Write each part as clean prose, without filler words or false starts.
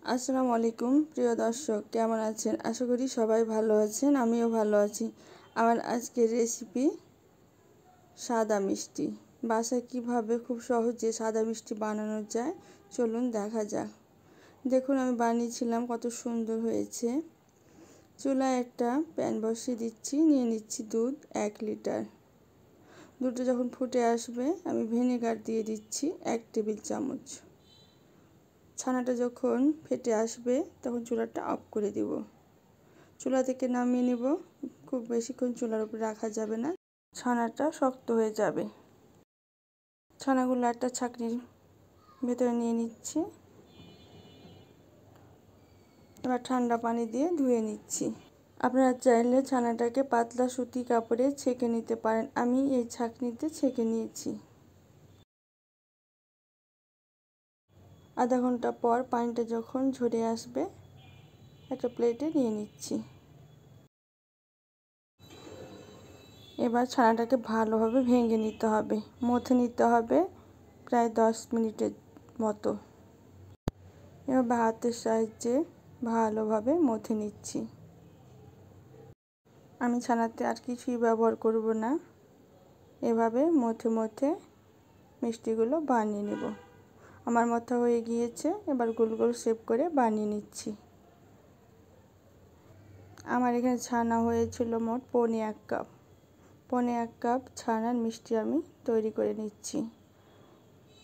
আসসালামু আলাইকুম প্রিয় দর্শক, কেমন আছেন? আশা করি সবাই ভালো আছেন, আমিও ভালো আছি। আমার আজকের রেসিপি সাদা মিষ্টি। বাসায় কিভাবে খুব সহজে সাদা মিষ্টি বানানো যায় চলুন দেখা যাক। দেখুন আমি বানিয়েছিলাম, কত সুন্দর হয়েছে। চুলায় একটা প্যান বসিয়ে দিচ্ছি, নিয়ে নিচ্ছি দুধ 1 লিটার। দুধটা যখন ফুটে আসবে আমি ভিনেগার দিয়ে দিচ্ছি 1 টেবিল চামচ। ছানাটা যখন ফেটে আসবে তখন চুলাটা অফ করে দিব। চুলা থেকে নামিয়ে নিব। খুব বেশিক্ষণ চুলার উপরে রাখা যাবে না, ছানাটা শক্ত হয়ে যাবে। ছানাগুলো একটা ছাঁকনির ভেতরে নিয়ে নিচ্ছি। এবার ঠান্ডা পানি দিয়ে ধুয়ে নিচ্ছি। আপনারা চাইলে ছানাটাকে পাতলা সুতি কাপড়ে ছেঁকে নিতে পারেন, আমি এই ছাঁকনিতে ছেঁকে নিয়েছি। আধা ঘন্টা পর পানিটা যখন ঝরে আসবে একটা প্লেটে নিয়ে নিচ্ছি। এবার ছানাটাকে ভালোভাবে ভেঙে নিতে হবে, মথে নিতে হবে প্রায় 10 মিনিটের মতো। এবার হাতের সাহায্যে ভালোভাবে মথে নিচ্ছি। আমি ছানাতে আর কিছুই ব্যবহার করব না, এভাবে মথে মথে মিষ্টিগুলো বানিয়ে নেব। আমার মথা হয়ে গিয়েছে, এবার গোল গোল শেপ করে বানিয়ে নিচ্ছি। আমার এখানে ছানা হয়েছিল মোট 1.25 কাপ। 1.25 কাপ ছানার মিষ্টি আমি তৈরি করে নিচ্ছি।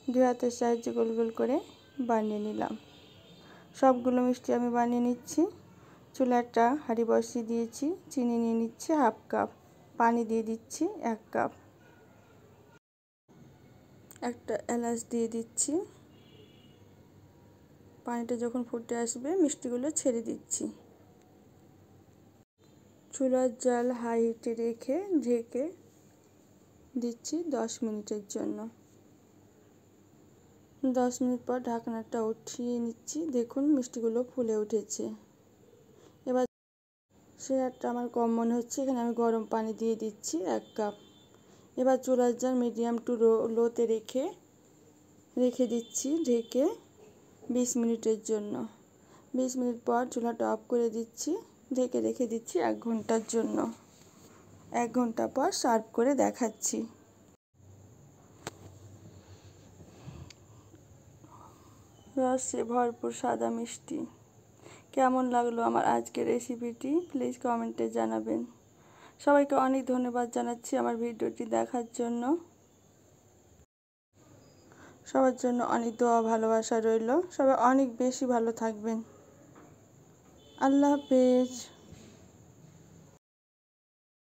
2 হাতের সাহায্যে গোল গোল করে বানিয়ে নিলাম। সবগুলো মিষ্টি আমি বানিয়ে নিচ্ছি। চুলায় একটা হাঁড়ি বসিয়ে দিয়েছি, চিনি নিয়ে নিচ্ছি 1/2 কাপ, পানি দিয়ে দিচ্ছি 1 কাপ, একটা এলাচ দিয়ে দিচ্ছি। পানিটা যখন ফুটে আসবে মিষ্টিগুলো ছেড়ে দিচ্ছি। চুলার জাল হাই হিটে রেখে ঢেকে দিচ্ছি 10 মিনিটের জন্য। 10 মিনিট পর ঢাকনাটা উঠিয়ে নিচ্ছি। দেখুন মিষ্টিগুলো ফুলে উঠেছে। এবার সেরাটা আমার কম মনে হচ্ছে, এখানে আমি গরম পানি দিয়ে দিচ্ছি 1 কাপ। এবার চুলার জাল মিডিয়াম টু লোতে রেখে দিচ্ছি ঢেকে 20 মিনিটের জন্য। 20 মিনিট পর চুলাটা অফ করে দিচ্ছি, ঢেকে রেখে দিচ্ছি 1 ঘন্টার জন্য। 1 ঘন্টা পর সার্ভ করে দেখাচ্ছি। রসে ভরপুর সাদা মিষ্টি। কেমন লাগলো আমার আজকের রেসিপিটি প্লিজ কমেন্টে জানাবেন। সবাইকে অনেক ধন্যবাদ জানাচ্ছি আমার ভিডিওটি দেখার জন্য। সবার জন্য অনেক দোয়া ভালোবাসা রইল। সবাই অনেক বেশি ভালো থাকবেন। আল্লাহ হাফেজ।